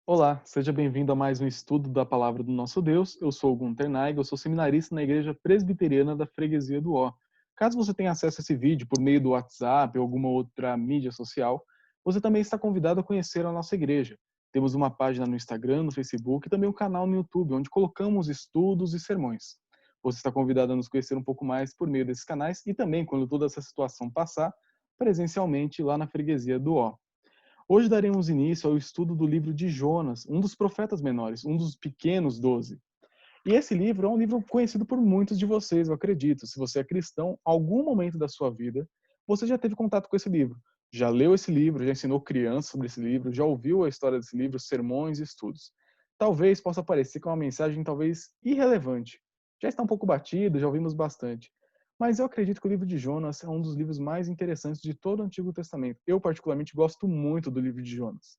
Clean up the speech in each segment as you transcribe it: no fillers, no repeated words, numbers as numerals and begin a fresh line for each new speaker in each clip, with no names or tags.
Olá, seja bem-vindo a mais um estudo da Palavra do Nosso Deus. Eu sou o Gunter Naig, eu sou seminarista na Igreja Presbiteriana da Freguesia do Ó. Caso você tenha acesso a esse vídeo por meio do WhatsApp ou alguma outra mídia social, você também está convidado a conhecer a nossa igreja. Temos uma página no Instagram, no Facebook e também um canal no YouTube, onde colocamos estudos e sermões. Você está convidado a nos conhecer um pouco mais por meio desses canais e também, quando toda essa situação passar, presencialmente lá na Freguesia do Ó. Hoje daremos início ao estudo do livro de Jonas, um dos profetas menores, um dos pequenos 12. E esse livro é um livro conhecido por muitos de vocês, eu acredito. Se você é cristão, algum momento da sua vida, você já teve contato com esse livro. Já leu esse livro, já ensinou crianças sobre esse livro, já ouviu a história desse livro, sermões e estudos. Talvez possa parecer que é uma mensagem talvez irrelevante. Já está um pouco batido, já ouvimos bastante. Mas eu acredito que o livro de Jonas é um dos livros mais interessantes de todo o Antigo Testamento. Eu, particularmente, gosto muito do livro de Jonas.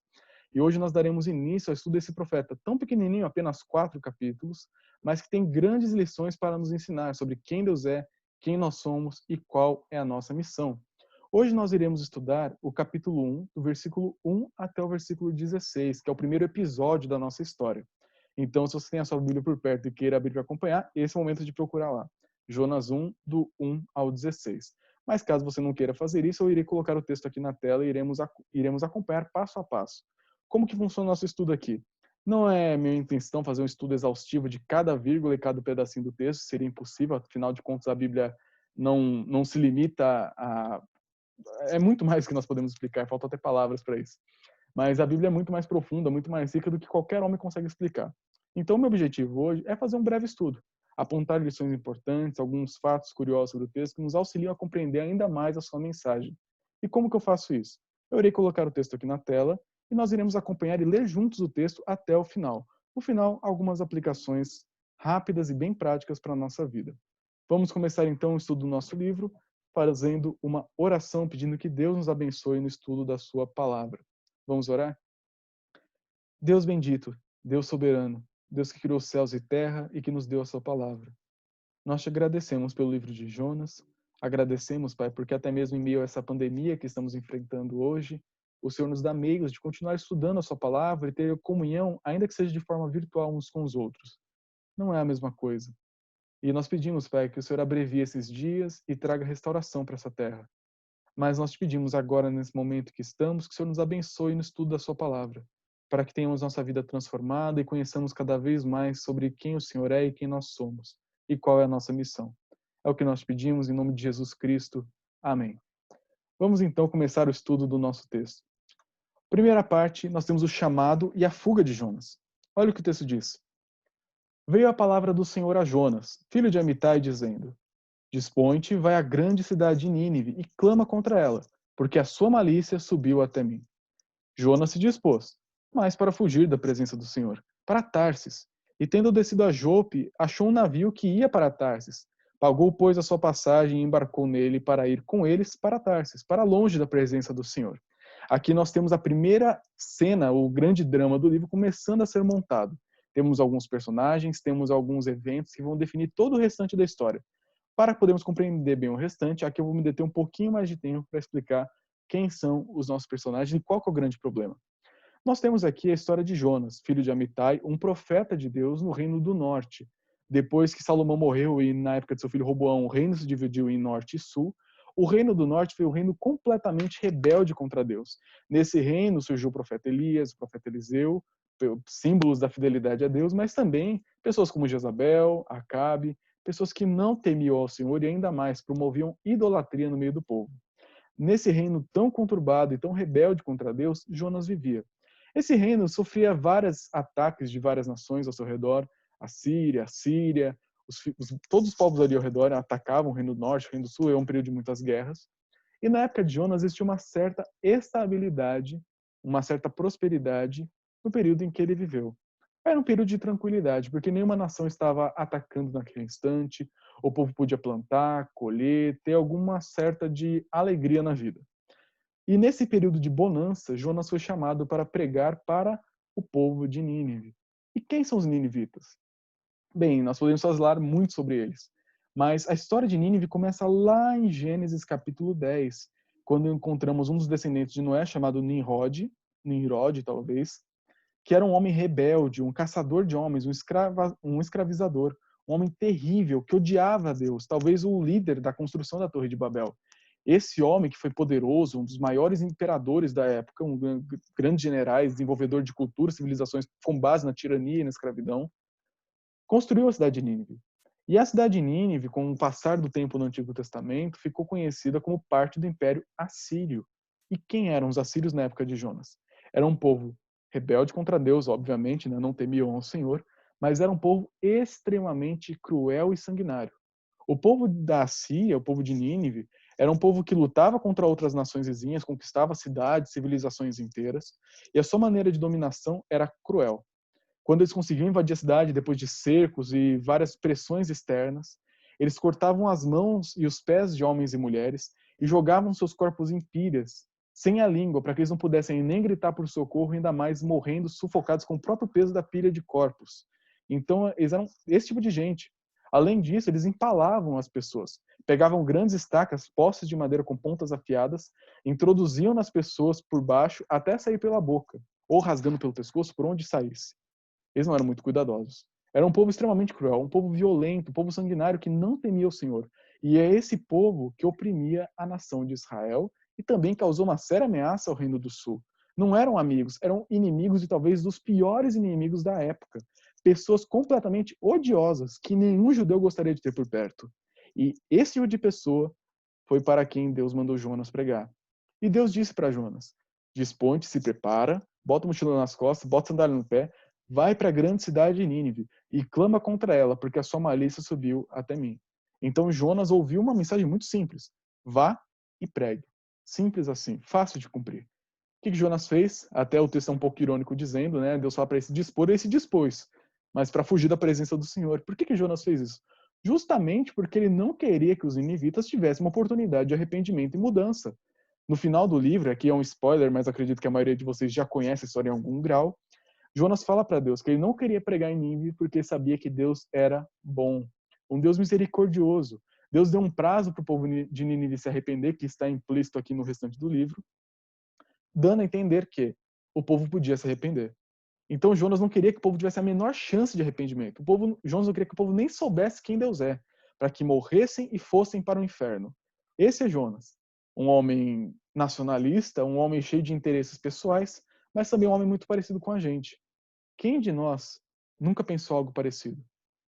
E hoje nós daremos início ao estudo desse profeta, tão pequenininho, apenas 4 capítulos, mas que tem grandes lições para nos ensinar sobre quem Deus é, quem nós somos e qual é a nossa missão. Hoje nós iremos estudar o capítulo 1, do versículo 1 até o versículo 16, que é o primeiro episódio da nossa história. Então, se você tem a sua Bíblia por perto e queira abrir para acompanhar, esse é o momento de procurar lá. Jonas 1, do 1 ao 16. Mas caso você não queira fazer isso, eu irei colocar o texto aqui na tela e iremos acompanhar passo a passo. Como que funciona o nosso estudo aqui? Não é minha intenção fazer um estudo exaustivo de cada vírgula e cada pedacinho do texto, seria impossível, afinal de contas a Bíblia não se limita a... É muito mais que nós podemos explicar, faltam até palavras para isso. Mas a Bíblia é muito mais profunda, muito mais rica do que qualquer homem consegue explicar. Então, meu objetivo hoje é fazer um breve estudo, apontar lições importantes, alguns fatos curiosos sobre o texto que nos auxiliam a compreender ainda mais a sua mensagem. E como que eu faço isso? Eu irei colocar o texto aqui na tela e nós iremos acompanhar e ler juntos o texto até o final. No final, algumas aplicações rápidas e bem práticas para a nossa vida. Vamos começar então o estudo do nosso livro, fazendo uma oração pedindo que Deus nos abençoe no estudo da sua palavra. Vamos orar? Deus bendito, Deus soberano, Deus que criou céus e terra e que nos deu a sua palavra. Nós te agradecemos pelo livro de Jonas, agradecemos, Pai, porque até mesmo em meio a essa pandemia que estamos enfrentando hoje, o Senhor nos dá meios de continuar estudando a sua palavra e ter comunhão, ainda que seja de forma virtual uns com os outros. Não é a mesma coisa. E nós pedimos, Pai, que o Senhor abrevie esses dias e traga restauração para essa terra. Mas nós te pedimos agora, nesse momento que estamos, que o Senhor nos abençoe no estudo da sua palavra, para que tenhamos nossa vida transformada e conheçamos cada vez mais sobre quem o Senhor é e quem nós somos, e qual é a nossa missão. É o que nós pedimos em nome de Jesus Cristo. Amém. Vamos então começar o estudo do nosso texto. Primeira parte, nós temos o chamado e a fuga de Jonas. Olha o que o texto diz. Veio a palavra do Senhor a Jonas, filho de Amitai, dizendo: Dispõe-te, vai à grande cidade de Nínive e clama contra ela, porque a sua malícia subiu até mim. Jonas se dispôs, mas para fugir da presença do Senhor, para Tarsis. E tendo descido a Jope, achou um navio que ia para Tarsis. Pagou, pois, a sua passagem e embarcou nele para ir com eles para Tarsis, para longe da presença do Senhor. Aqui nós temos a primeira cena, o grande drama do livro, começando a ser montado. Temos alguns personagens, temos alguns eventos que vão definir todo o restante da história. Para podermos compreender bem o restante, aqui eu vou me deter um pouquinho mais de tempo para explicar quem são os nossos personagens e qual que é o grande problema. Nós temos aqui a história de Jonas, filho de Amitai, um profeta de Deus no reino do norte. Depois que Salomão morreu e na época de seu filho Roboão, o reino se dividiu em norte e sul, o reino do norte foi um reino completamente rebelde contra Deus. Nesse reino surgiu o profeta Elias, o profeta Eliseu, símbolos da fidelidade a Deus, mas também pessoas como Jezabel, Acabe, pessoas que não temiam ao Senhor e ainda mais promoviam idolatria no meio do povo. Nesse reino tão conturbado e tão rebelde contra Deus, Jonas vivia. Esse reino sofria vários ataques de várias nações ao seu redor, a Síria, todos os povos ali ao redor atacavam o reino do norte, o reino do sul, é um período de muitas guerras. E na época de Jonas existia uma certa estabilidade, uma certa prosperidade no período em que ele viveu. Era um período de tranquilidade, porque nenhuma nação estava atacando naquele instante, o povo podia plantar, colher, ter alguma certa de alegria na vida. E nesse período de bonança, Jonas foi chamado para pregar para o povo de Nínive. E quem são os ninivitas? Bem, nós podemos falar muito sobre eles. Mas a história de Nínive começa lá em Gênesis capítulo 10, quando encontramos um dos descendentes de Noé, chamado Nimrod talvez, que era um homem rebelde, um caçador de homens, um escravizador, um homem terrível, que odiava a Deus, talvez o líder da construção da Torre de Babel. Esse homem que foi poderoso, um dos maiores imperadores da época, um grande generais, desenvolvedor de cultura, civilizações com base na tirania e na escravidão, construiu a cidade de Nínive. E a cidade de Nínive, com o passar do tempo no Antigo Testamento, ficou conhecida como parte do Império Assírio. E quem eram os assírios na época de Jonas? Era um povo rebelde contra Deus, obviamente, né? Não temiam ao Senhor, mas era um povo extremamente cruel e sanguinário. O povo da Assíria, o povo de Nínive, era um povo que lutava contra outras nações vizinhas, conquistava cidades, civilizações inteiras, e a sua maneira de dominação era cruel. Quando eles conseguiam invadir a cidade depois de cercos e várias pressões externas, eles cortavam as mãos e os pés de homens e mulheres e jogavam seus corpos em pilhas, sem a língua, para que eles não pudessem nem gritar por socorro, ainda mais morrendo sufocados com o próprio peso da pilha de corpos. Então, eles eram esse tipo de gente. Além disso, eles empalavam as pessoas. Pegavam grandes estacas, postes de madeira com pontas afiadas, introduziam nas pessoas por baixo até sair pela boca, ou rasgando pelo pescoço por onde saísse. Eles não eram muito cuidadosos. Era um povo extremamente cruel, um povo violento, um povo sanguinário que não temia o Senhor. E é esse povo que oprimia a nação de Israel e também causou uma séria ameaça ao Reino do Sul. Não eram amigos, eram inimigos e talvez dos piores inimigos da época. Pessoas completamente odiosas que nenhum judeu gostaria de ter por perto. E esse tipo de pessoa foi para quem Deus mandou Jonas pregar. E Deus disse para Jonas: desponte, se prepara, bota a mochila nas costas, bota a sandália no pé, vai para a grande cidade de Nínive e clama contra ela, porque a sua malícia subiu até mim. Então Jonas ouviu uma mensagem muito simples: vá e pregue. Simples assim, fácil de cumprir. O que Jonas fez? Até o texto é um pouco irônico dizendo, né? Deus fala para ele se dispor, ele se dispôs, mas para fugir da presença do Senhor. Por que Jonas fez isso? Justamente porque ele não queria que os ninivitas tivessem uma oportunidade de arrependimento e mudança. No final do livro, aqui é um spoiler, mas acredito que a maioria de vocês já conhece a história em algum grau, Jonas fala para Deus que ele não queria pregar em Nínive porque sabia que Deus era bom, um Deus misericordioso. Deus deu um prazo para o povo de Nínive se arrepender, que está implícito aqui no restante do livro, dando a entender que o povo podia se arrepender. Então Jonas não queria que o povo tivesse a menor chance de arrependimento. Jonas não queria que o povo nem soubesse quem Deus é, para que morressem e fossem para o inferno. Esse é Jonas, um homem nacionalista, um homem cheio de interesses pessoais, mas também um homem muito parecido com a gente. Quem de nós nunca pensou algo parecido?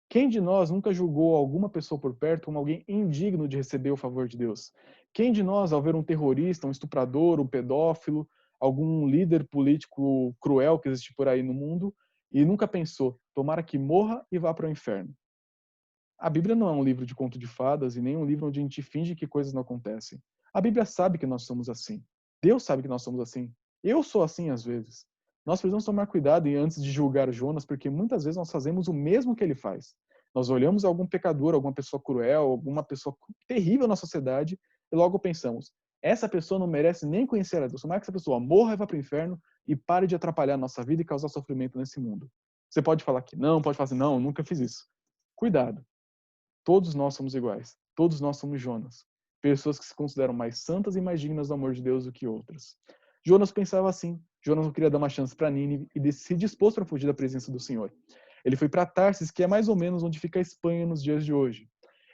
Quem de nós nunca julgou alguma pessoa por perto como alguém indigno de receber o favor de Deus? Quem de nós, ao ver um terrorista, um estuprador, um pedófilo, algum líder político cruel que existe por aí no mundo, e nunca pensou, tomara que morra e vá para o inferno? A Bíblia não é um livro de conto de fadas e nem um livro onde a gente finge que coisas não acontecem. A Bíblia sabe que nós somos assim. Deus sabe que nós somos assim. Eu sou assim às vezes. Nós precisamos tomar cuidado antes de julgar Jonas, porque muitas vezes nós fazemos o mesmo que ele faz. Nós olhamos algum pecador, alguma pessoa cruel, alguma pessoa terrível na sociedade e logo pensamos: essa pessoa não merece nem conhecer a Deus. Tomara que essa pessoa morra e vá para o inferno e pare de atrapalhar a nossa vida e causar sofrimento nesse mundo. Você pode falar que não, pode falar assim: não, nunca fiz isso. Cuidado. Todos nós somos iguais. Todos nós somos Jonas. Pessoas que se consideram mais santas e mais dignas do amor de Deus do que outras. Jonas pensava assim. Jonas não queria dar uma chance para Nínive e se dispôs para fugir da presença do Senhor. Ele foi para Tarsis, que é mais ou menos onde fica a Espanha nos dias de hoje.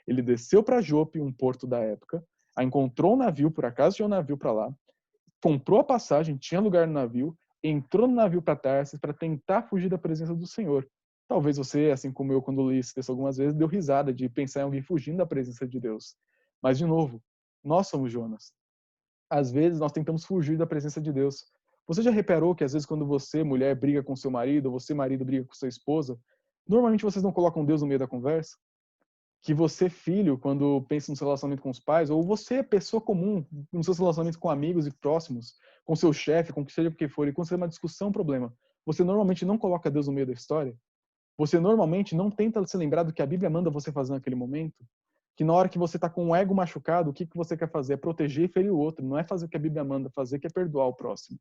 Ele desceu para Jope, um porto da época, encontrou um navio, por acaso tinha um navio para lá, comprou a passagem, tinha lugar no navio, entrou no navio para Tarsis para tentar fugir da presença do Senhor. Talvez você, assim como eu, quando li esse texto algumas vezes, deu risada de pensar em alguém fugindo da presença de Deus. Mas, de novo, nós somos Jonas. Às vezes, nós tentamos fugir da presença de Deus. Você já reparou que, às vezes, quando você, mulher, briga com seu marido, ou você, marido, briga com sua esposa, normalmente vocês não colocam Deus no meio da conversa? Que você, filho, quando pensa no seu relacionamento com os pais, ou você, pessoa comum, nos seus relacionamentos com amigos e próximos, com seu chefe, com que seja o que for, e quando você tem uma discussão, um problema, você normalmente não coloca Deus no meio da história? Você normalmente não tenta se lembrar do que a Bíblia manda você fazer naquele momento? Que na hora que você está com o ego machucado, o que você quer fazer? É proteger e ferir o outro. Não é fazer o que a Bíblia manda fazer, que é perdoar o próximo.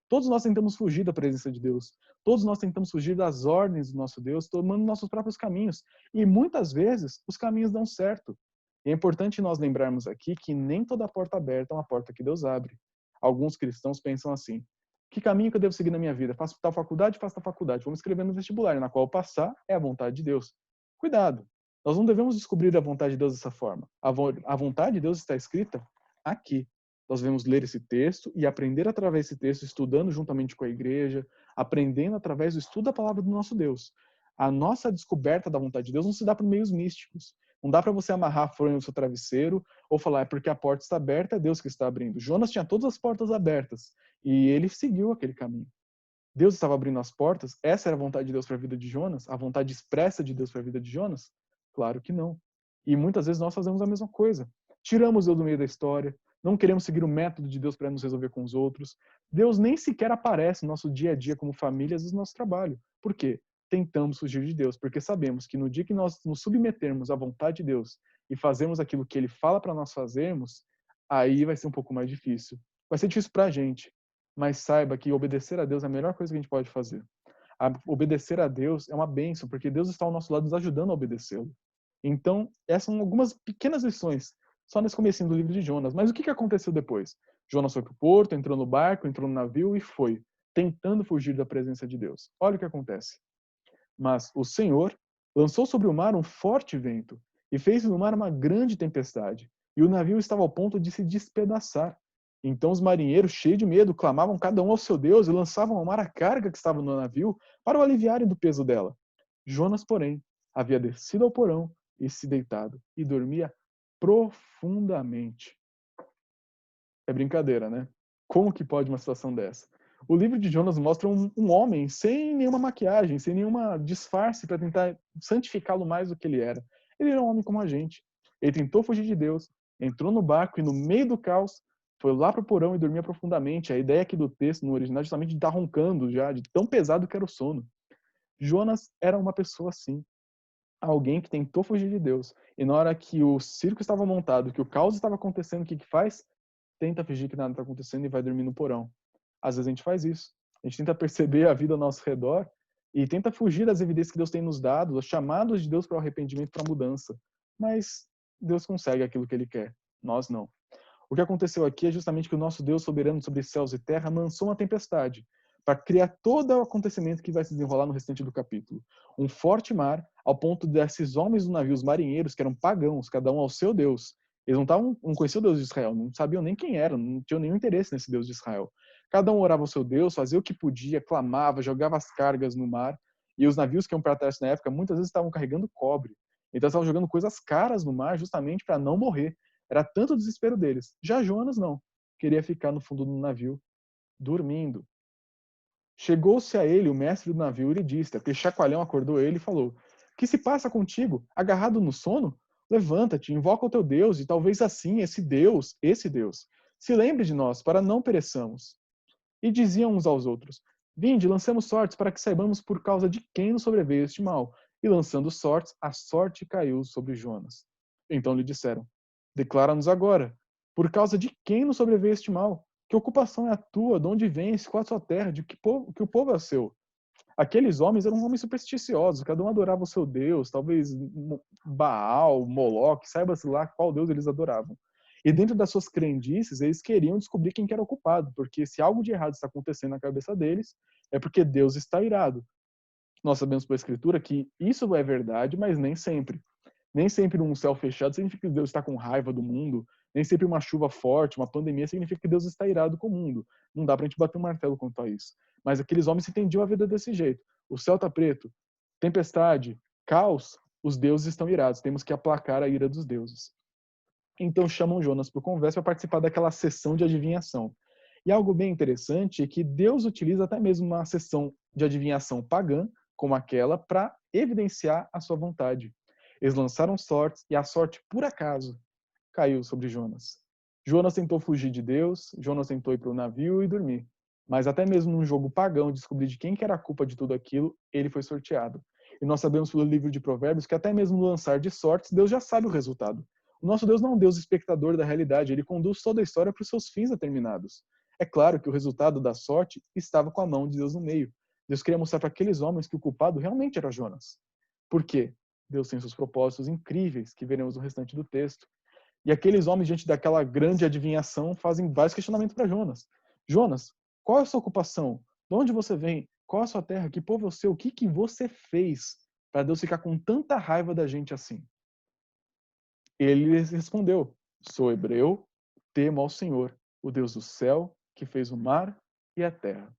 Todos nós tentamos fugir da presença de Deus. Todos nós tentamos fugir das ordens do nosso Deus, tomando nossos próprios caminhos. E muitas vezes os caminhos dão certo. E é importante nós lembrarmos aqui que nem toda porta aberta é uma porta que Deus abre. Alguns cristãos pensam assim: Que caminho que eu devo seguir na minha vida? Faço tal faculdade, faço tal faculdade. Vamos escrever no vestibular, na qual eu passar é a vontade de Deus. Cuidado! Nós não devemos descobrir a vontade de Deus dessa forma. A vontade de Deus está escrita aqui. Nós devemos ler esse texto e aprender através desse texto, estudando juntamente com a igreja, aprendendo através do estudo da palavra do nosso Deus. A nossa descoberta da vontade de Deus não se dá por meios místicos. Não dá para você amarrar a folha no seu travesseiro ou falar, é porque a porta está aberta, é Deus que está abrindo. Jonas tinha todas as portas abertas e ele seguiu aquele caminho. Deus estava abrindo as portas? Essa era a vontade de Deus para a vida de Jonas? A vontade expressa de Deus para a vida de Jonas? Claro que não. E muitas vezes nós fazemos a mesma coisa. Tiramos Deus do meio da história, não queremos seguir o método de Deus para nos resolver com os outros. Deus nem sequer aparece no nosso dia a dia como família, às vezes no nosso trabalho. Por quê? Tentamos fugir de Deus, porque sabemos que no dia que nós nos submetermos à vontade de Deus e fazermos aquilo que Ele fala para nós fazermos, aí vai ser um pouco mais difícil. Vai ser difícil para a gente, mas saiba que obedecer a Deus é a melhor coisa que a gente pode fazer. Obedecer a Deus é uma bênção, porque Deus está ao nosso lado nos ajudando a obedecê-lo. Então, essas são algumas pequenas lições, só nesse comecinho do livro de Jonas. Mas o que aconteceu depois? Jonas foi para o porto, entrou no barco, entrou no navio e foi, tentando fugir da presença de Deus. Olha o que acontece. Mas o Senhor lançou sobre o mar um forte vento e fez no mar uma grande tempestade, e o navio estava ao ponto de se despedaçar. Então os marinheiros, cheios de medo, clamavam cada um ao seu Deus e lançavam ao mar a carga que estava no navio para o aliviarem do peso dela. Jonas, porém, havia descido ao porão e se deitado, e dormia profundamente. É brincadeira, né? Como que pode uma situação dessa? O livro de Jonas mostra um homem sem nenhuma maquiagem, sem nenhuma disfarce para tentar santificá-lo mais do que ele era. Ele era um homem como a gente. Ele tentou fugir de Deus, entrou no barco e no meio do caos foi lá para o porão e dormia profundamente. A ideia aqui do texto no original é justamente de estar roncando já, de tão pesado que era o sono. Jonas era uma pessoa assim. Alguém que tentou fugir de Deus. E na hora que o circo estava montado, que o caos estava acontecendo, o que faz? Tenta fingir que nada está acontecendo e vai dormir no porão. Às vezes a gente faz isso. A gente tenta perceber a vida ao nosso redor e tenta fugir das evidências que Deus tem nos dado, os chamados de Deus para o arrependimento, para a mudança. Mas Deus consegue aquilo que Ele quer. Nós não. O que aconteceu aqui é justamente que o nosso Deus soberano sobre céus e terra lançou uma tempestade para criar todo o acontecimento que vai se desenrolar no restante do capítulo. Um forte mar, ao ponto desses homens do navio, os marinheiros, que eram pagãos, cada um ao seu Deus. Eles não conheciam o Deus de Israel, não sabiam nem quem era, não tinham nenhum interesse nesse Deus de Israel. Cada um orava ao seu Deus, fazia o que podia, clamava, jogava as cargas no mar. E os navios que iam para trás na época, muitas vezes estavam carregando cobre. Então estavam jogando coisas caras no mar justamente para não morrer. Era tanto o desespero deles. Já Jonas não. Queria ficar no fundo do navio, dormindo. Chegou-se a ele o mestre do navio e lhe disse, aquele chacoalhão acordou ele e falou: que se passa contigo? Agarrado no sono? Levanta-te, invoca o teu Deus, e talvez assim esse Deus, se lembre de nós, para não pereçamos. E diziam uns aos outros: vinde, lancemos sortes, para que saibamos por causa de quem nos sobreveio este mal. E lançando sortes, a sorte caiu sobre Jonas. Então lhe disseram: declara-nos agora, por causa de quem nos sobreveio este mal? Que ocupação é a tua? De onde vens? Qual a sua terra? De que o povo é o seu? Aqueles homens eram homens supersticiosos, cada um adorava o seu Deus, talvez Baal, Moloque, saiba-se lá qual Deus eles adoravam. E dentro das suas crendices, eles queriam descobrir quem que era o culpado, porque se algo de errado está acontecendo na cabeça deles, é porque Deus está irado. Nós sabemos pela Escritura que isso é verdade, mas nem sempre. Nem sempre um céu fechado significa que Deus está com raiva do mundo, nem sempre uma chuva forte, uma pandemia significa que Deus está irado com o mundo. Não dá pra gente bater um martelo quanto a isso. Mas aqueles homens entendiam a vida desse jeito. O céu tá preto, tempestade, caos, os deuses estão irados. Temos que aplacar a ira dos deuses. Então chamam Jonas para o conversa para participar daquela sessão de adivinhação. E algo bem interessante é que Deus utiliza até mesmo uma sessão de adivinhação pagã, como aquela, para evidenciar a sua vontade. Eles lançaram sortes e a sorte, por acaso, caiu sobre Jonas. Jonas tentou fugir de Deus, Jonas tentou ir para o navio e dormir. Mas até mesmo num jogo pagão, descobrir de quem que era a culpa de tudo aquilo, ele foi sorteado. E nós sabemos pelo livro de Provérbios que até mesmo no lançar de sortes, Deus já sabe o resultado. O nosso Deus não é um Deus espectador da realidade, ele conduz toda a história para os seus fins determinados. É claro que o resultado da sorte estava com a mão de Deus no meio. Deus queria mostrar para aqueles homens que o culpado realmente era Jonas. Por quê? Deus tem seus propósitos incríveis, que veremos no restante do texto. E aqueles homens, diante daquela grande adivinhação, fazem vários questionamentos para Jonas. Jonas, Qual é a sua ocupação? De onde você vem? Qual é a sua terra? Que povo é o seu? O que que você fez para Deus ficar com tanta raiva da gente assim? Ele respondeu: sou hebreu, temo ao Senhor, o Deus do céu, que fez o mar e a terra.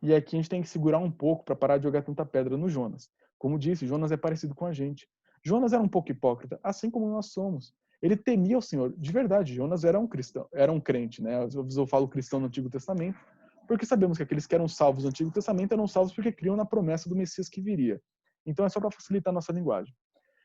E aqui a gente tem que segurar um pouco para parar de jogar tanta pedra no Jonas. Como disse, Jonas é parecido com a gente. Jonas era um pouco hipócrita, assim como nós somos. Ele temia o Senhor. De verdade, Jonas era um cristão, era um crente, né? Às vezes eu falo cristão no Antigo Testamento, porque sabemos que aqueles que eram salvos no Antigo Testamento eram salvos porque criam na promessa do Messias que viria. Então é só para facilitar a nossa linguagem.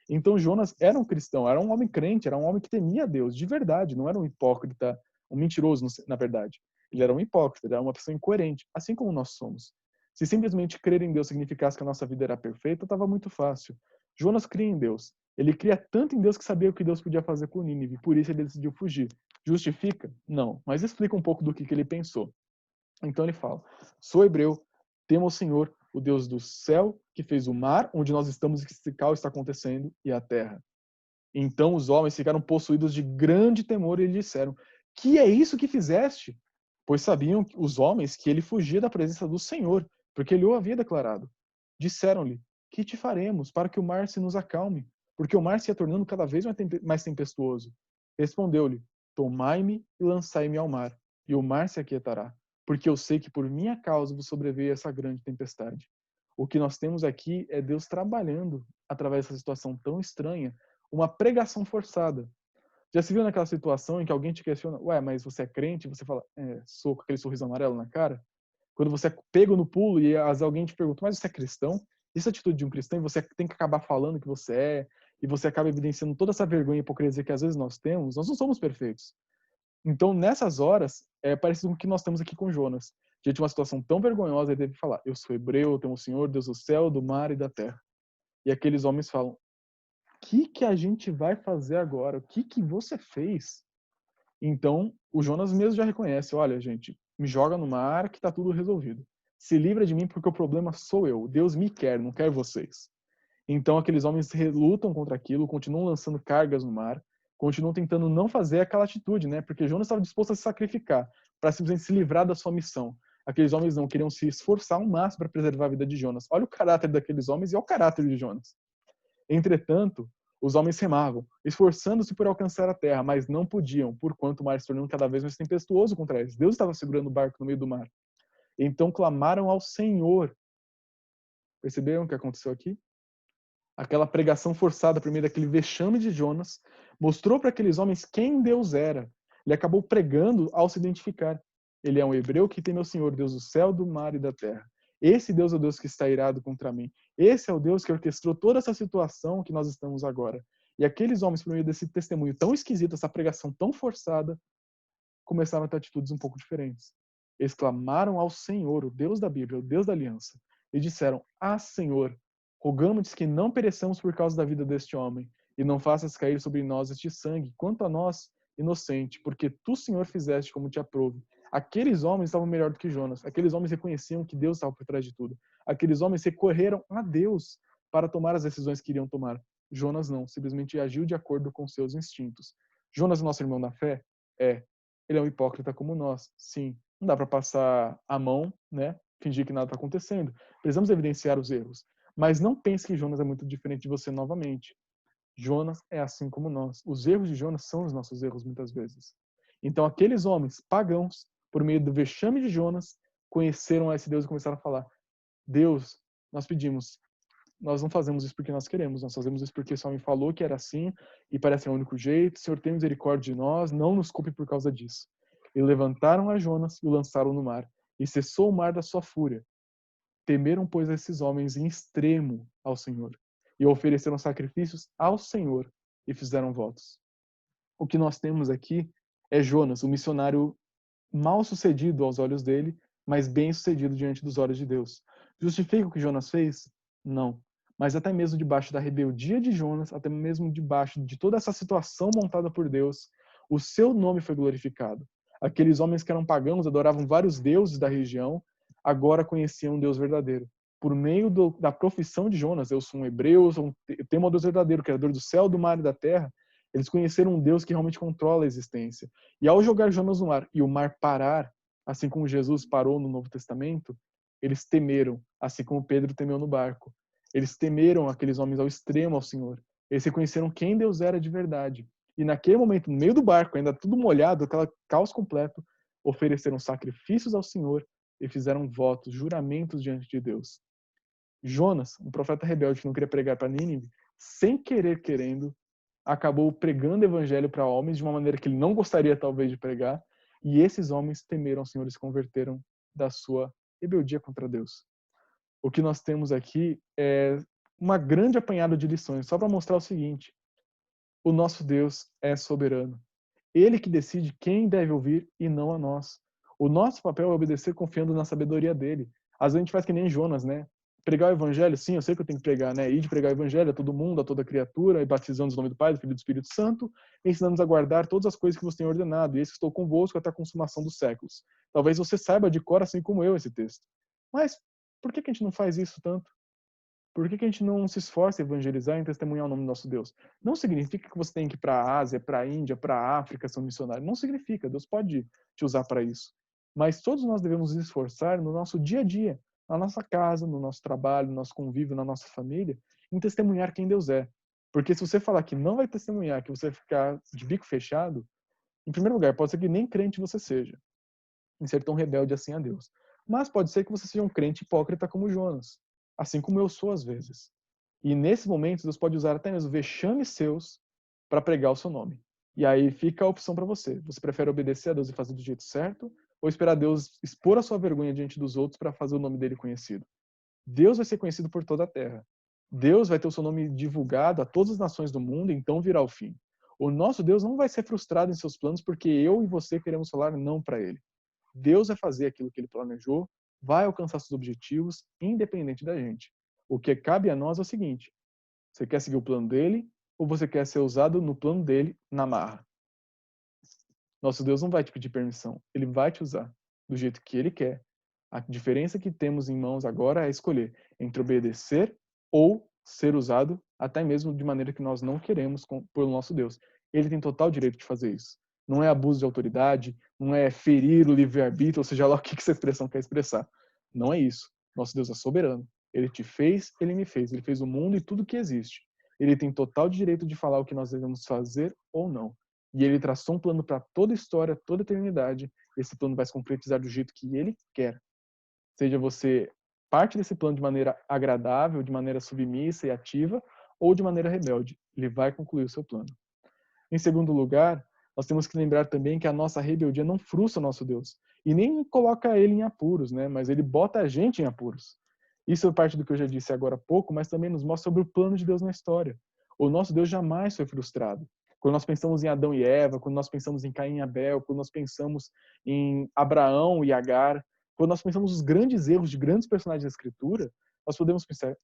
Então Jonas era um cristão, era um homem crente, era um homem que temia a Deus, de verdade, não era um hipócrita, um mentiroso, na verdade. Ele era um hipócrita, ele era uma pessoa incoerente, assim como nós somos. Se simplesmente crer em Deus significasse que a nossa vida era perfeita, estava muito fácil. Jonas cria em Deus. Ele cria tanto em Deus que sabia o que Deus podia fazer com Nínive, por isso ele decidiu fugir. Justifica? Não, mas explica um pouco do que ele pensou. Então ele fala: sou hebreu, temo ao Senhor, o Deus do céu, que fez o mar, onde nós estamos e que esse caos está acontecendo, e a terra. Então os homens ficaram possuídos de grande temor e lhe disseram: que é isso que fizeste? Pois sabiam os homens que ele fugia da presença do Senhor, porque ele o havia declarado. Disseram-lhe: que te faremos para que o mar se nos acalme? Porque o mar se ia tornando cada vez mais tempestuoso. Respondeu-lhe: tomai-me e lançai-me ao mar, e o mar se aquietará, porque eu sei que por minha causa vos sobreveio essa grande tempestade. O que nós temos aqui é Deus trabalhando através dessa situação tão estranha, uma pregação forçada. Já se viu naquela situação em que alguém te questiona: ué, mas você é crente? E você fala: sou, com aquele sorriso amarelo na cara. Quando você é pego no pulo e alguém te pergunta: mas você é cristão? Isso é atitude de um cristão, e você tem que acabar falando que você é, e você acaba evidenciando toda essa vergonha e hipocrisia que às vezes nós temos. Nós não somos perfeitos. Então, nessas horas, é parecido com o que nós temos aqui com Jonas. Diante de uma situação tão vergonhosa, ele teve que falar: eu sou hebreu, eu tenho o Senhor, Deus do céu, do mar e da terra. E aqueles homens falam: o que a gente vai fazer agora? O que você fez? Então, o Jonas mesmo já reconhece: olha, gente, me joga no mar que tá tudo resolvido. Se livra de mim porque o problema sou eu. Deus me quer, não quer vocês. Então, aqueles homens relutam contra aquilo, continuam lançando cargas no mar, continuam tentando não fazer aquela atitude, né? Porque Jonas estava disposto a se sacrificar para simplesmente se livrar da sua missão. Aqueles homens não queriam se esforçar ao máximo para preservar a vida de Jonas. Olha o caráter daqueles homens e olha o caráter de Jonas. Entretanto, os homens remavam, esforçando-se por alcançar a terra, mas não podiam, porquanto o mar se tornando cada vez mais tempestuoso contra eles. Deus estava segurando o barco no meio do mar. Então clamaram ao Senhor. Perceberam o que aconteceu aqui? Aquela pregação forçada por meio daquele vexame de Jonas mostrou para aqueles homens quem Deus era. Ele acabou pregando ao se identificar. Ele é um hebreu que teme ao Senhor, Deus do céu, do mar e da terra. Esse Deus é o Deus que está irado contra mim. Esse é o Deus que orquestrou toda essa situação que nós estamos agora. E aqueles homens, por meio desse testemunho tão esquisito, essa pregação tão forçada, começaram a ter atitudes um pouco diferentes. Eles clamaram ao Senhor, o Deus da Bíblia, o Deus da aliança, e disseram: ah, Senhor, rogamos-te que não pereçamos por causa da vida deste homem, e não faças cair sobre nós este sangue, quanto a nós, inocente, porque tu, Senhor, fizeste como te aprouve. Aqueles homens estavam melhor do que Jonas. Aqueles homens reconheciam que Deus estava por trás de tudo. Aqueles homens recorreram a Deus para tomar as decisões que iriam tomar. Jonas não, simplesmente agiu de acordo com seus instintos. Jonas, nosso irmão na fé, ele é um hipócrita como nós, sim. Não dá para passar a mão, né? Fingir que nada está acontecendo. Precisamos evidenciar os erros. Mas não pense que Jonas é muito diferente de você novamente. Jonas é assim como nós. Os erros de Jonas são os nossos erros muitas vezes. Então aqueles homens pagãos, por meio do vexame de Jonas, conheceram esse Deus e começaram a falar: Deus, nós pedimos, nós não fazemos isso porque nós queremos, nós fazemos isso porque esse homem falou que era assim e parece o único jeito. Senhor, tem misericórdia de nós, não nos culpe por causa disso. E levantaram a Jonas e o lançaram no mar, e cessou o mar da sua fúria. Temeram, pois, esses homens em extremo ao Senhor, e ofereceram sacrifícios ao Senhor, e fizeram votos. O que nós temos aqui é Jonas, o missionário mal sucedido aos olhos dele, mas bem sucedido diante dos olhos de Deus. Justifica o que Jonas fez? Não. Mas até mesmo debaixo da rebeldia de Jonas, até mesmo debaixo de toda essa situação montada por Deus, o seu nome foi glorificado. Aqueles homens que eram pagãos, adoravam vários deuses da região, agora conheciam um Deus verdadeiro. Por meio da profissão de Jonas: eu sou um hebreu, eu tenho um Deus verdadeiro, criador do céu, do mar e da terra. Eles conheceram um Deus que realmente controla a existência. E ao jogar Jonas no mar e o mar parar, assim como Jesus parou no Novo Testamento, eles temeram, assim como Pedro temeu no barco. Eles temeram aqueles homens ao extremo ao Senhor. Eles reconheceram quem Deus era de verdade. E naquele momento, no meio do barco, ainda tudo molhado, aquela caos completo, ofereceram sacrifícios ao Senhor e fizeram votos, juramentos diante de Deus. Jonas, um profeta rebelde que não queria pregar para Nínive, sem querer querendo, acabou pregando o evangelho para homens de uma maneira que ele não gostaria talvez de pregar, e esses homens temeram ao Senhor e se converteram da sua rebeldia contra Deus. O que nós temos aqui é uma grande apanhado de lições, só para mostrar o seguinte: o nosso Deus é soberano. Ele que decide quem deve ouvir e não a nós. O nosso papel é obedecer confiando na sabedoria dele. Às vezes a gente faz que nem Jonas, né? Pregar o evangelho, sim, eu sei que eu tenho que pregar, né? Ir de pregar o evangelho a todo mundo, a toda criatura, e batizando o nome do Pai, do Filho e do Espírito Santo, ensinando-nos a guardar todas as coisas que você tem ordenado, e eis que estou convosco até a consumação dos séculos. Talvez você saiba de cor, assim como eu, esse texto. Mas por que a gente não faz isso tanto? Por que a gente não se esforça em evangelizar e em testemunhar o nome do nosso Deus? Não significa que você tem que ir para a Ásia, para a Índia, para a África ser um missionário. Não significa. Deus pode te usar para isso. Mas todos nós devemos nos esforçar no nosso dia a dia, na nossa casa, no nosso trabalho, no nosso convívio, na nossa família, em testemunhar quem Deus é. Porque se você falar que não vai testemunhar, que você vai ficar de bico fechado, em primeiro lugar, pode ser que nem crente você seja, em ser tão rebelde assim a Deus. Mas pode ser que você seja um crente hipócrita como Jonas, assim como eu sou às vezes. E nesse momento, Deus pode usar até mesmo vexames seus para pregar o seu nome. E aí fica a opção para você. Você prefere obedecer a Deus e fazer do jeito certo, ou esperar Deus expor a sua vergonha diante dos outros para fazer o nome dele conhecido? Deus vai ser conhecido por toda a terra. Deus vai ter o seu nome divulgado a todas as nações do mundo, então virá o fim. O nosso Deus não vai ser frustrado em seus planos porque eu e você queremos falar não para ele. Deus vai fazer aquilo que ele planejou, vai alcançar seus objetivos, independente da gente. O que cabe a nós é o seguinte: você quer seguir o plano dele ou você quer ser usado no plano dele na marra? Nosso Deus não vai te pedir permissão, ele vai te usar do jeito que ele quer. A diferença que temos em mãos agora é escolher entre obedecer ou ser usado, até mesmo de maneira que nós não queremos pelo nosso Deus. Ele tem total direito de fazer isso. Não é abuso de autoridade, não é ferir o livre-arbítrio, ou seja lá o que essa expressão quer expressar. Não é isso. Nosso Deus é soberano. Ele te fez, ele me fez. Ele fez o mundo e tudo que existe. Ele tem total direito de falar o que nós devemos fazer ou não. E ele traçou um plano para toda a história, toda a eternidade. Esse plano vai se concretizar do jeito que ele quer. Seja você parte desse plano de maneira agradável, de maneira submissa e ativa, ou de maneira rebelde. Ele vai concluir o seu plano. Em segundo lugar, nós temos que lembrar também que a nossa rebeldia não frustra o nosso Deus. E nem coloca ele em apuros, né? Mas ele bota a gente em apuros. Isso é parte do que eu já disse agora há pouco, mas também nos mostra sobre o plano de Deus na história. O nosso Deus jamais foi frustrado. Quando nós pensamos em Adão e Eva, quando nós pensamos em Caim e Abel, quando nós pensamos em Abraão e Agar, quando nós pensamos nos grandes erros de grandes personagens da Escritura, nós podemos pensar,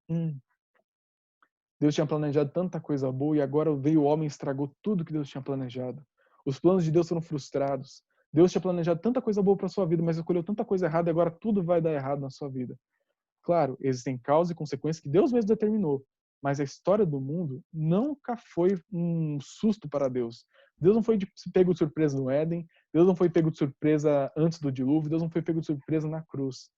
Deus tinha planejado tanta coisa boa e agora veio o homem e estragou tudo que Deus tinha planejado. Os planos de Deus foram frustrados. Deus tinha planejado tanta coisa boa para sua vida, mas escolheu tanta coisa errada e agora tudo vai dar errado na sua vida. Claro, existem causas e consequências que Deus mesmo determinou, mas a história do mundo nunca foi um susto para Deus. Deus não foi pego de surpresa no Éden, Deus não foi pego de surpresa antes do dilúvio, Deus não foi pego de surpresa na cruz.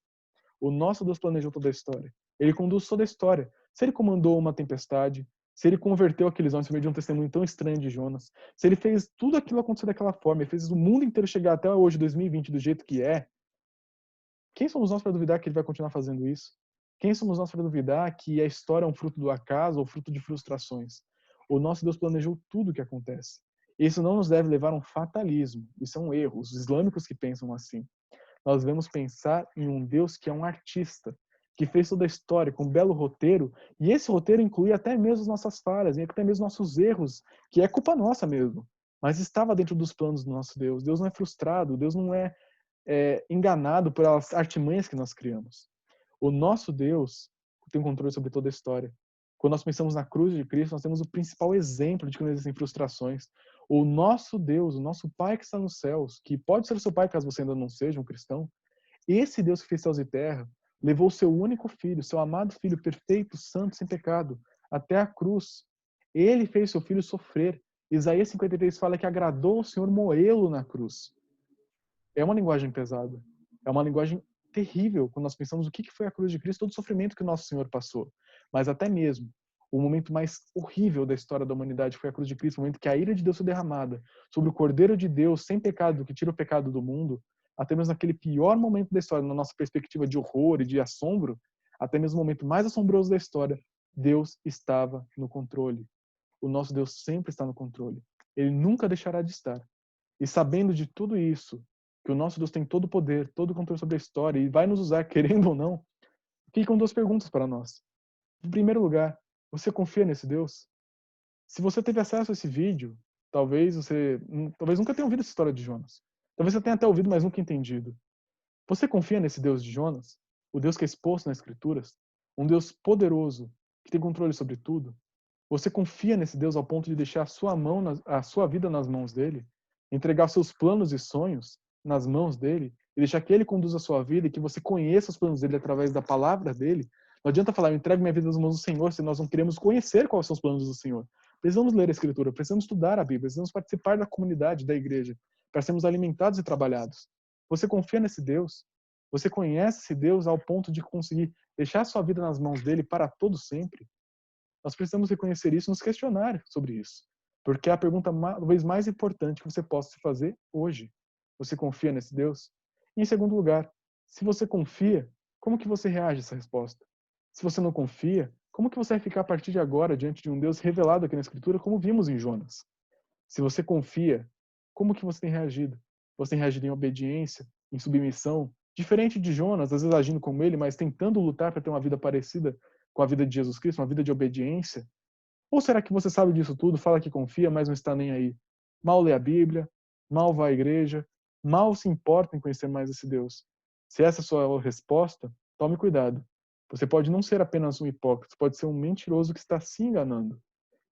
O nosso Deus planejou toda a história. Ele conduz toda a história. Se ele comandou uma tempestade, se ele converteu aqueles homens por meio de um testemunho tão estranho de Jonas, se ele fez tudo aquilo acontecer daquela forma, ele fez o mundo inteiro chegar até hoje, 2020, do jeito que é, quem somos nós para duvidar que ele vai continuar fazendo isso? Quem somos nós para duvidar que a história é um fruto do acaso ou fruto de frustrações? O nosso Deus planejou tudo o que acontece. Isso não nos deve levar a um fatalismo. Isso é um erro. Os islâmicos que pensam assim. Nós devemos pensar em um Deus que é um artista, que fez toda a história com um belo roteiro, e esse roteiro inclui até mesmo as nossas falhas, e até mesmo nossos erros, que é culpa nossa mesmo. Mas estava dentro dos planos do nosso Deus. Deus não é frustrado, Deus não é enganado pelas artimanhas que nós criamos. O nosso Deus tem controle sobre toda a história. Quando nós pensamos na cruz de Cristo, nós temos o principal exemplo de que não existem frustrações. O nosso Deus, o nosso Pai que está nos céus, que pode ser o seu Pai caso você ainda não seja um cristão, esse Deus que fez céus e terra, levou o seu único filho, seu amado filho perfeito, santo, sem pecado, até a cruz. Ele fez seu filho sofrer. Isaías 53 fala que agradou o Senhor moê-lo na cruz. É uma linguagem pesada. É uma linguagem terrível quando nós pensamos o que foi a cruz de Cristo, todo o sofrimento que o nosso Senhor passou. Mas até mesmo o momento mais horrível da história da humanidade foi a cruz de Cristo, o momento que a ira de Deus foi derramada sobre o Cordeiro de Deus sem pecado, que tira o pecado do mundo. Até mesmo naquele pior momento da história, na nossa perspectiva de horror e de assombro, até mesmo o momento mais assombroso da história, Deus estava no controle. O nosso Deus sempre está no controle. Ele nunca deixará de estar. E sabendo de tudo isso, que o nosso Deus tem todo o poder, todo o controle sobre a história e vai nos usar, querendo ou não, ficam duas perguntas para nós. Em primeiro lugar, você confia nesse Deus? Se você teve acesso a esse vídeo, talvez nunca tenha ouvido essa história de Jonas. Talvez você tenha até ouvido, mas nunca entendido. Você confia nesse Deus de Jonas? O Deus que é exposto nas Escrituras? Um Deus poderoso, que tem controle sobre tudo? Você confia nesse Deus ao ponto de deixar a sua vida nas mãos dele? Entregar seus planos e sonhos nas mãos dele? E deixar que ele conduza a sua vida e que você conheça os planos dele através da palavra dele? Não adianta falar, eu entrego minha vida nas mãos do Senhor, se nós não queremos conhecer quais são os planos do Senhor. Precisamos ler a Escritura, precisamos estudar a Bíblia, precisamos participar da comunidade, da igreja, para sermos alimentados e trabalhados. Você confia nesse Deus? Você conhece esse Deus ao ponto de conseguir deixar a sua vida nas mãos dele para todo sempre? Nós precisamos reconhecer isso e nos questionar sobre isso. Porque é a pergunta talvez mais importante que você possa se fazer hoje. Você confia nesse Deus? E em segundo lugar, se você confia, como que você reage a essa resposta? Se você não confia, como que você vai ficar a partir de agora diante de um Deus revelado aqui na Escritura, como vimos em Jonas? Se você confia, como que você tem reagido? Você tem reagido em obediência, em submissão, diferente de Jonas, às vezes agindo como ele, mas tentando lutar para ter uma vida parecida com a vida de Jesus Cristo, uma vida de obediência? Ou será que você sabe disso tudo, fala que confia, mas não está nem aí? Mal lê a Bíblia, mal vai à igreja, mal se importa em conhecer mais esse Deus. Se essa é a sua resposta, tome cuidado. Você pode não ser apenas um hipócrita, pode ser um mentiroso que está se enganando.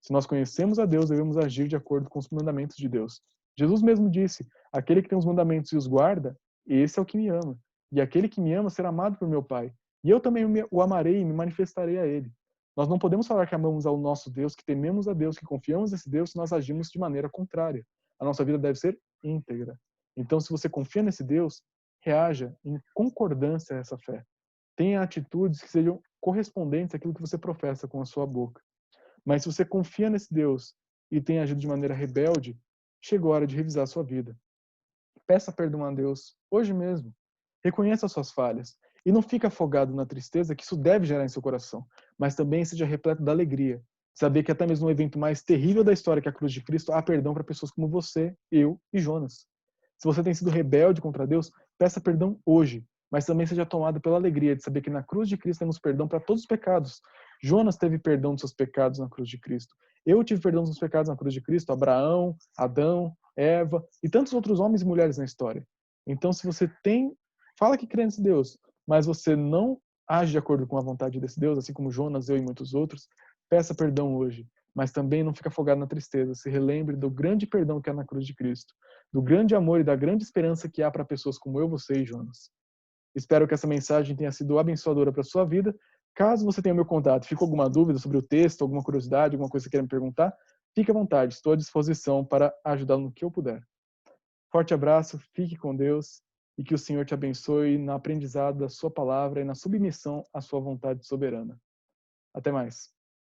Se nós conhecemos a Deus, devemos agir de acordo com os mandamentos de Deus. Jesus mesmo disse: aquele que tem os mandamentos e os guarda, esse é o que me ama. E aquele que me ama será amado por meu Pai. E eu também o amarei e me manifestarei a ele. Nós não podemos falar que amamos ao nosso Deus, que tememos a Deus, que confiamos nesse Deus, se nós agimos de maneira contrária. A nossa vida deve ser íntegra. Então, se você confia nesse Deus, reaja em concordância a essa fé. Tenha atitudes que sejam correspondentes àquilo que você professa com a sua boca. Mas se você confia nesse Deus e tem agido de maneira rebelde, chegou a hora de revisar a sua vida. Peça perdão a Deus hoje mesmo. Reconheça as suas falhas. E não fique afogado na tristeza que isso deve gerar em seu coração, mas também seja repleto da alegria. Saber que até mesmo no evento mais terrível da história, que é a cruz de Cristo, há perdão para pessoas como você, eu e Jonas. Se você tem sido rebelde contra Deus, peça perdão hoje, mas também seja tomado pela alegria de saber que na cruz de Cristo temos perdão para todos os pecados. Jonas teve perdão dos seus pecados na cruz de Cristo. Eu tive perdão dos meus pecados na cruz de Cristo, Abraão, Adão, Eva e tantos outros homens e mulheres na história. Então, se você fala que crê nesse Deus, mas você não age de acordo com a vontade desse Deus, assim como Jonas, eu e muitos outros, peça perdão hoje, mas também não fique afogado na tristeza. Se relembre do grande perdão que há na cruz de Cristo, do grande amor e da grande esperança que há para pessoas como eu, você e Jonas. Espero que essa mensagem tenha sido abençoadora para a sua vida. Caso você tenha meu contato, ficou alguma dúvida sobre o texto, alguma curiosidade, alguma coisa que queira me perguntar, fique à vontade, estou à disposição para ajudar no que eu puder. Forte abraço, fique com Deus e que o Senhor te abençoe no aprendizado da sua palavra e na submissão à sua vontade soberana. Até mais.